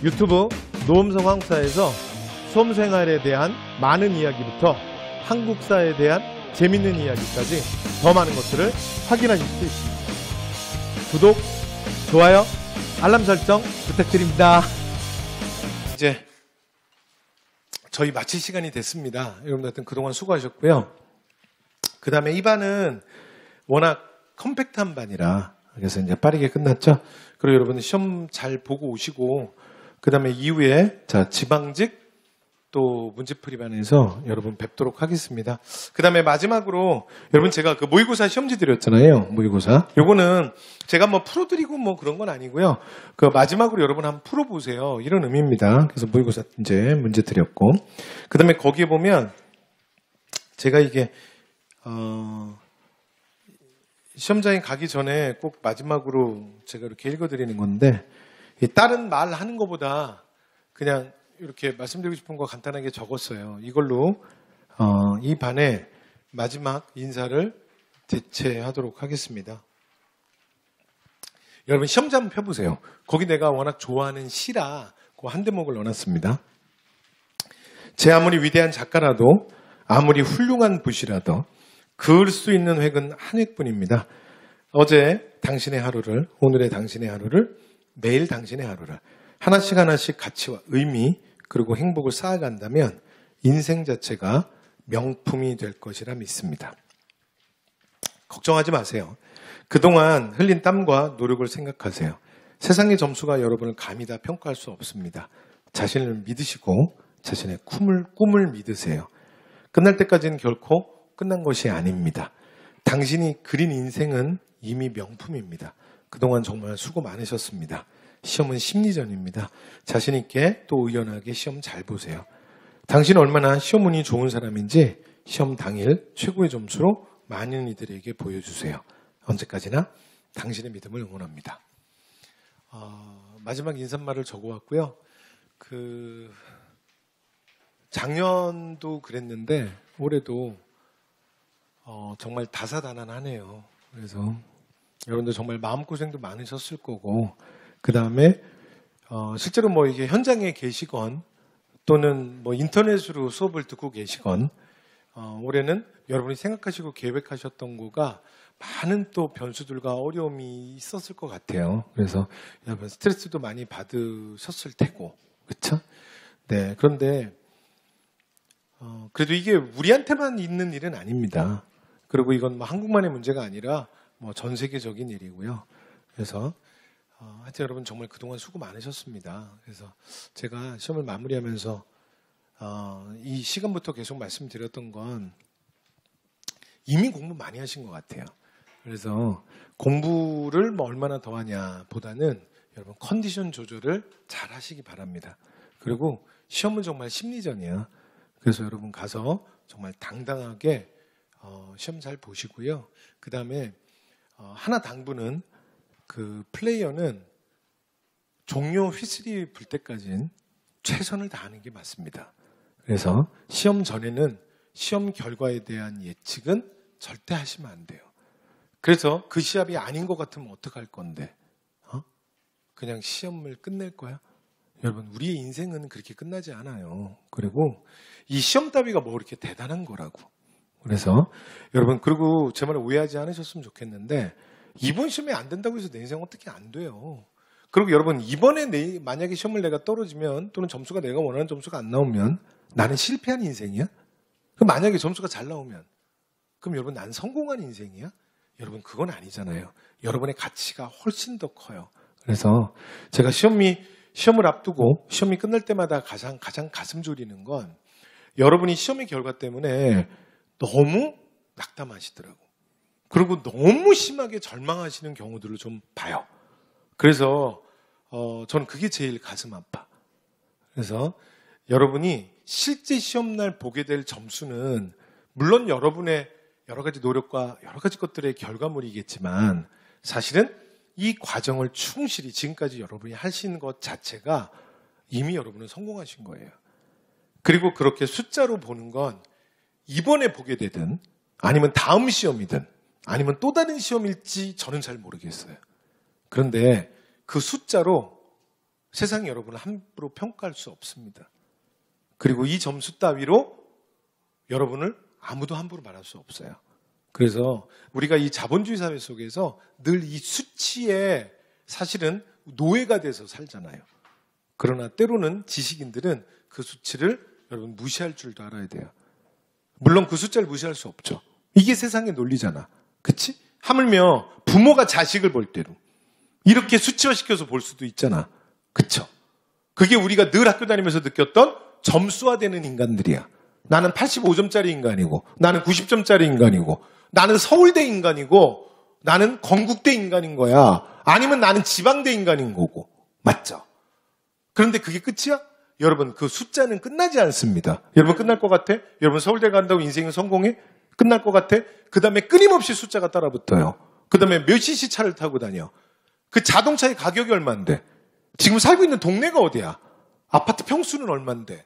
유튜브 노음성황사에서 수험생활에 대한 많은 이야기부터 한국사에 대한 재밌는 이야기까지 더 많은 것들을 확인하실 수 있습니다. 구독, 좋아요, 알람 설정 부탁드립니다. 이제 저희 마칠 시간이 됐습니다. 여러분들 하여튼 그동안 수고하셨고요. 그 다음에 이 반은 워낙 컴팩트한 반이라 그래서 이제 빠르게 끝났죠. 그리고 여러분들 시험 잘 보고 오시고 그 다음에 이후에 자 지방직 또 문제풀이반에서 여러분 뵙도록 하겠습니다. 그 다음에 마지막으로 여러분 제가 그 모의고사 시험지 드렸잖아요. 모의고사. 요거는 제가 뭐 풀어드리고 뭐 그런 건 아니고요. 그 마지막으로 여러분 한번 풀어보세요. 이런 의미입니다. 그래서 모의고사 이제 문제 드렸고 그 다음에 거기에 보면 제가 이게 시험장에 가기 전에 꼭 마지막으로 제가 이렇게 읽어드리는 건데 다른 말 하는 것보다 그냥 이렇게 말씀드리고 싶은 거 간단하게 적었어요. 이걸로 이 반의 마지막 인사를 대체하도록 하겠습니다. 여러분 시험지 한번 펴보세요. 거기 내가 워낙 좋아하는 시라 그 한 대목을 넣어놨습니다. 제 아무리 위대한 작가라도 아무리 훌륭한 부시라도 그을 수 있는 획은 한 획뿐입니다. 어제 당신의 하루를, 오늘의 당신의 하루를, 내일 당신의 하루를 하나씩 하나씩 가치와 의미 그리고 행복을 쌓아간다면 인생 자체가 명품이 될 것이라 믿습니다. 걱정하지 마세요. 그동안 흘린 땀과 노력을 생각하세요. 세상의 점수가 여러분을 감히 다 평가할 수 없습니다. 자신을 믿으시고 자신의 꿈을 믿으세요. 끝날 때까지는 결코 끝난 것이 아닙니다. 당신이 그린 인생은 이미 명품입니다. 그동안 정말 수고 많으셨습니다. 시험은 심리전입니다. 자신 있게 또 의연하게 시험 잘 보세요. 당신은 얼마나 시험 운이 좋은 사람인지 시험 당일 최고의 점수로 많은 이들에게 보여주세요. 언제까지나 당신의 믿음을 응원합니다. 마지막 인사말을 적어왔고요. 작년도 그랬는데 올해도 정말 다사다난하네요. 그래서 여러분들 정말 마음고생도 많으셨을 거고 그 다음에 실제로 뭐 이게 현장에 계시건 또는 뭐 인터넷으로 수업을 듣고 계시건 올해는 여러분이 생각하시고 계획하셨던 거가 많은 또 변수들과 어려움이 있었을 것 같아요. 그래서 여러분 스트레스도 많이 받으셨을 테고 그렇죠? 네, 그런데 그래도 이게 우리한테만 있는 일은 아닙니다. 그리고 이건 뭐 한국만의 문제가 아니라 뭐 전 세계적인 일이고요. 그래서 하여튼 여러분 정말 그동안 수고 많으셨습니다. 그래서 제가 시험을 마무리하면서 이 시간부터 계속 말씀드렸던 건 이미 공부 많이 하신 것 같아요. 그래서 공부를 뭐 얼마나 더 하냐 보다는 여러분 컨디션 조절을 잘 하시기 바랍니다. 그리고 시험은 정말 심리전이야. 그래서 여러분 가서 정말 당당하게 시험 잘 보시고요. 그 다음에 하나 당부는 그 플레이어는 종료 휘슬이 불 때까지는 최선을 다하는 게 맞습니다. 그래서 시험 전에는 시험 결과에 대한 예측은 절대 하시면 안 돼요. 그래서 그 시합이 아닌 것 같으면 어떡할 건데? 그냥 시험을 끝낼 거야? 여러분 우리의 인생은 그렇게 끝나지 않아요. 그리고 이 시험 따위가 뭐 이렇게 대단한 거라고. 그래서 여러분 그리고 제 말을 오해하지 않으셨으면 좋겠는데 이번 시험이 안 된다고 해서 내 인생 어떻게 안 돼요. 그리고 여러분 이번에 만약에 시험을 내가 떨어지면 또는 점수가 내가 원하는 점수가 안 나오면 나는 실패한 인생이야? 그럼 만약에 점수가 잘 나오면 그럼 여러분 난 성공한 인생이야? 여러분 그건 아니잖아요. 여러분의 가치가 훨씬 더 커요. 그래서 제가 시험을 앞두고 시험이 끝날 때마다 가장 가슴 졸이는 건 여러분이 시험의 결과 때문에 너무 낙담하시더라고. 그리고 너무 심하게 절망하시는 경우들을 좀 봐요. 그래서 저는 그게 제일 가슴 아파. 그래서 여러분이 실제 시험날 보게 될 점수는 물론 여러분의 여러 가지 노력과 여러 가지 것들의 결과물이겠지만 사실은 이 과정을 충실히 지금까지 여러분이 하신 것 자체가 이미 여러분은 성공하신 거예요. 그리고 그렇게 숫자로 보는 건 이번에 보게 되든 아니면 다음 시험이든 아니면 또 다른 시험일지 저는 잘 모르겠어요. 그런데 그 숫자로 세상이 여러분을 함부로 평가할 수 없습니다. 그리고 이 점수 따위로 여러분을 아무도 함부로 말할 수 없어요. 그래서 우리가 이 자본주의 사회 속에서 늘 이 수치에 사실은 노예가 돼서 살잖아요. 그러나 때로는 지식인들은 그 수치를 여러분 무시할 줄도 알아야 돼요. 물론 그 숫자를 무시할 수 없죠. 이게 세상의 논리잖아. 그치? 하물며 부모가 자식을 볼 때로 이렇게 수치화시켜서 볼 수도 있잖아. 그쵸? 그게 우리가 늘 학교 다니면서 느꼈던 점수화되는 인간들이야. 나는 85점짜리 인간이고 나는 90점짜리 인간이고 나는 서울대 인간이고 나는 건국대 인간인 거야. 아니면 나는 지방대 인간인 거고. 맞죠? 그런데 그게 끝이야? 여러분 그 숫자는 끝나지 않습니다. 여러분 끝날 것 같아? 여러분 서울대 간다고 인생이 성공해? 끝날 것 같아? 그 다음에 끊임없이 숫자가 따라붙어요. 그 다음에 몇 cc 차를 타고 다녀. 그 자동차의 가격이 얼만데? 지금 살고 있는 동네가 어디야? 아파트 평수는 얼만데?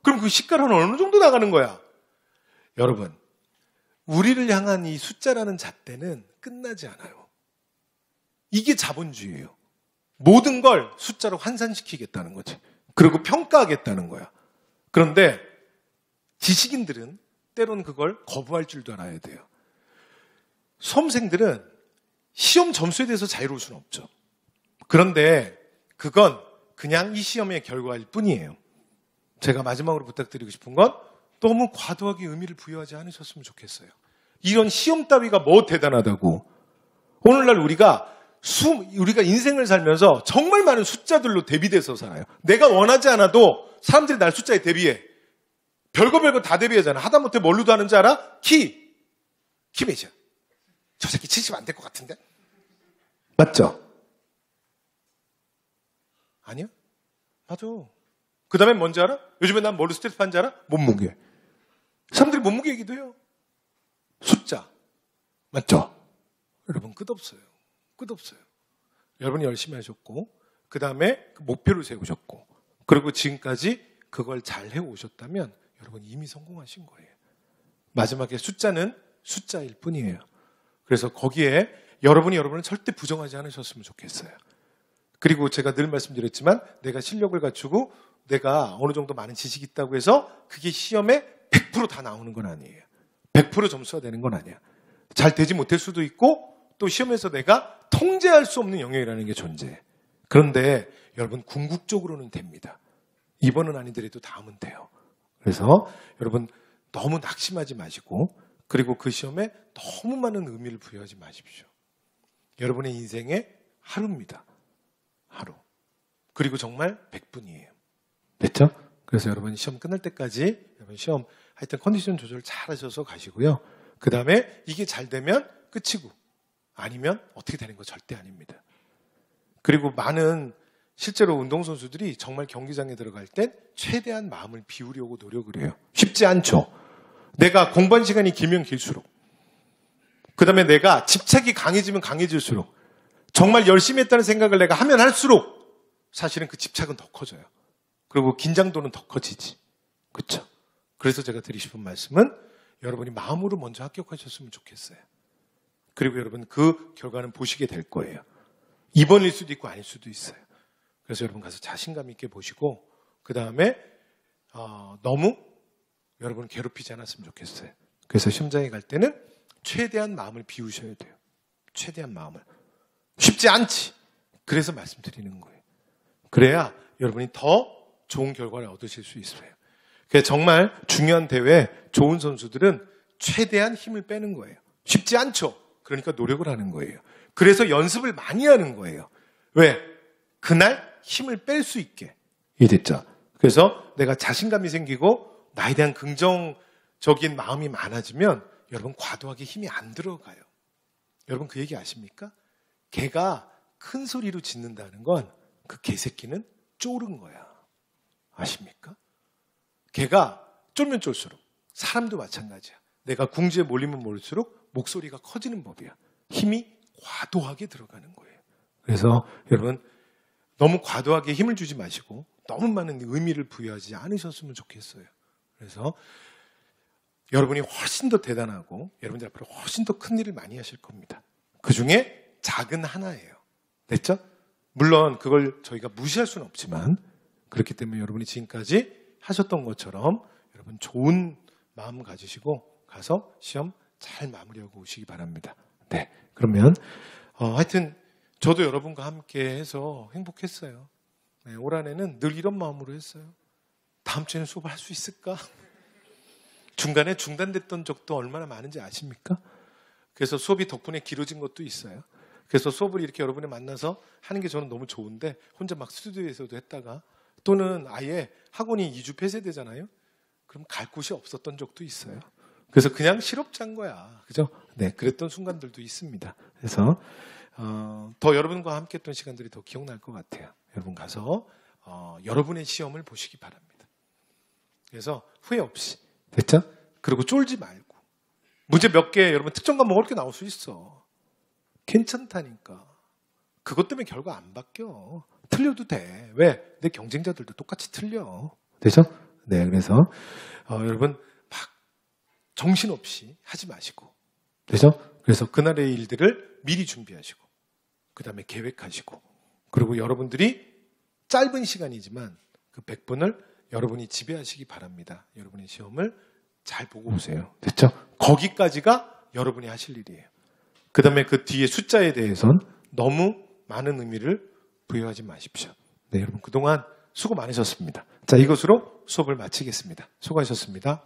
그럼 그 시가로는 어느 정도 나가는 거야? 여러분, 우리를 향한 이 숫자라는 잣대는 끝나지 않아요. 이게 자본주의예요. 모든 걸 숫자로 환산시키겠다는 거지. 그리고 평가하겠다는 거야. 그런데 지식인들은 때로는 그걸 거부할 줄도 알아야 돼요. 수험생들은 시험 점수에 대해서 자유로울 수는 없죠. 그런데 그건 그냥 이 시험의 결과일 뿐이에요. 제가 마지막으로 부탁드리고 싶은 건 너무 과도하게 의미를 부여하지 않으셨으면 좋겠어요. 이런 시험 따위가 뭐 대단하다고. 오늘날 우리가 인생을 살면서 정말 많은 숫자들로 대비돼서 살아요. 내가 원하지 않아도 사람들이 날 숫자에 대비해. 별거 다 대비하잖아. 하다못해 뭘로도 하는지 알아? 키 몇이야? 저 새끼 70 안 될 것 같은데? 맞죠? 아니야? 맞아. 그 다음에 뭔지 알아? 요즘에 난 뭘로 스트레스 받는지 알아? 몸무게. 사람들이 몸무게 얘기도 해요. 숫자. 맞죠? 여러분 끝없어요. 끝없어요. 여러분이 열심히 하셨고 그 다음에 목표를 세우셨고 그리고 지금까지 그걸 잘 해오셨다면 여러분 이미 성공하신 거예요. 마지막에 숫자는 숫자일 뿐이에요. 그래서 거기에 여러분을 절대 부정하지 않으셨으면 좋겠어요. 그리고 제가 늘 말씀드렸지만 내가 실력을 갖추고 내가 어느 정도 많은 지식이 있다고 해서 그게 시험에 100% 다 나오는 건 아니에요. 100% 점수가 되는 건 아니야. 잘 되지 못할 수도 있고 또 시험에서 내가 통제할 수 없는 영역이라는 게 존재해. 그런데 여러분 궁극적으로는 됩니다. 이번은 아니더라도 다음은 돼요. 그래서 여러분 너무 낙심하지 마시고 그리고 그 시험에 너무 많은 의미를 부여하지 마십시오. 여러분의 인생의 하루입니다. 하루. 그리고 정말 100분이에요. 됐죠? 그래서 여러분 시험 끝날 때까지 여러분 시험 하여튼 컨디션 조절 잘 하셔서 가시고요. 그 다음에 이게 잘 되면 끝이고 아니면 어떻게 되는 거 절대 아닙니다. 그리고 많은 실제로 운동선수들이 정말 경기장에 들어갈 땐 최대한 마음을 비우려고 노력을 해요. 쉽지 않죠. 내가 공부한 시간이 길면 길수록 그 다음에 내가 집착이 강해지면 강해질수록 정말 열심히 했다는 생각을 내가 하면 할수록 사실은 그 집착은 더 커져요. 그리고 긴장도는 더 커지지. 그렇죠? 그래서 제가 드리고 싶은 말씀은 여러분이 마음으로 먼저 합격하셨으면 좋겠어요. 그리고 여러분 그 결과는 보시게 될 거예요. 이번일 수도 있고 아닐 수도 있어요. 그래서 여러분 가서 자신감 있게 보시고 그 다음에 너무 여러분을 괴롭히지 않았으면 좋겠어요. 그래서 시험장에 갈 때는 최대한 마음을 비우셔야 돼요. 최대한 마음을. 쉽지 않지. 그래서 말씀드리는 거예요. 그래야 여러분이 더 좋은 결과를 얻으실 수 있어요. 그래서 정말 중요한 대회 좋은 선수들은 최대한 힘을 빼는 거예요. 쉽지 않죠. 그러니까 노력을 하는 거예요. 그래서 연습을 많이 하는 거예요. 왜? 그날 힘을 뺄 수 있게. 이해됐죠? 그래서 내가 자신감이 생기고 나에 대한 긍정적인 마음이 많아지면 여러분 과도하게 힘이 안 들어가요. 여러분 그 얘기 아십니까? 개가 큰 소리로 짖는다는 건 그 개새끼는 쫄은 거야. 아십니까? 개가 쫄면 쫄수록 사람도 마찬가지야. 내가 궁지에 몰리면 몰릴수록 목소리가 커지는 법이야. 힘이 과도하게 들어가는 거예요. 그래서 여러분 너무 과도하게 힘을 주지 마시고 너무 많은 의미를 부여하지 않으셨으면 좋겠어요. 그래서 여러분이 훨씬 더 대단하고 여러분들 앞으로 훨씬 더 큰 일을 많이 하실 겁니다. 그 중에 작은 하나예요. 됐죠? 물론 그걸 저희가 무시할 수는 없지만 그렇기 때문에 여러분이 지금까지 하셨던 것처럼 여러분 좋은 마음 가지시고 가서 시험 잘 마무리하고 오시기 바랍니다. 네, 그러면 하여튼 저도 여러분과 함께 해서 행복했어요. 네, 올 한해는 늘 이런 마음으로 했어요. 다음 주에는 수업을 할 수 있을까? 중간에 중단됐던 적도 얼마나 많은지 아십니까? 그래서 수업이 덕분에 길어진 것도 있어요. 그래서 수업을 이렇게 여러분이 만나서 하는 게 저는 너무 좋은데 혼자 막 스튜디오에서도 했다가 또는 아예 학원이 2주 폐쇄되잖아요. 그럼 갈 곳이 없었던 적도 있어요. 그래서 그냥 실업자인 거야. 그죠? 네, 그랬던 순간들도 있습니다. 그래서 더 여러분과 함께 했던 시간들이 더 기억날 것 같아요. 여러분 가서 여러분의 시험을 보시기 바랍니다. 그래서 후회 없이 됐죠? 그리고 쫄지 말고 문제 몇 개 여러분 특정 과목 어렵게 나올 수 있어. 괜찮다니까. 그것 때문에 결과 안 바뀌어. 틀려도 돼. 왜? 내 경쟁자들도 똑같이 틀려. 되죠? 네, 그래서 여러분 막 정신없이 하지 마시고 되죠? 그래서 그날의 일들을 미리 준비하시고 그 다음에 계획하시고 그리고 여러분들이 짧은 시간이지만 그 100분을 여러분이 지배하시기 바랍니다. 여러분의 시험을 잘 보고 오세요. 됐죠? 거기까지가 여러분이 하실 일이에요. 그 다음에 그 뒤에 숫자에 대해서는 너무 많은 의미를 부여하지 마십시오. 네, 여러분 그동안 수고 많으셨습니다. 자, 이것으로 수업을 마치겠습니다. 수고하셨습니다.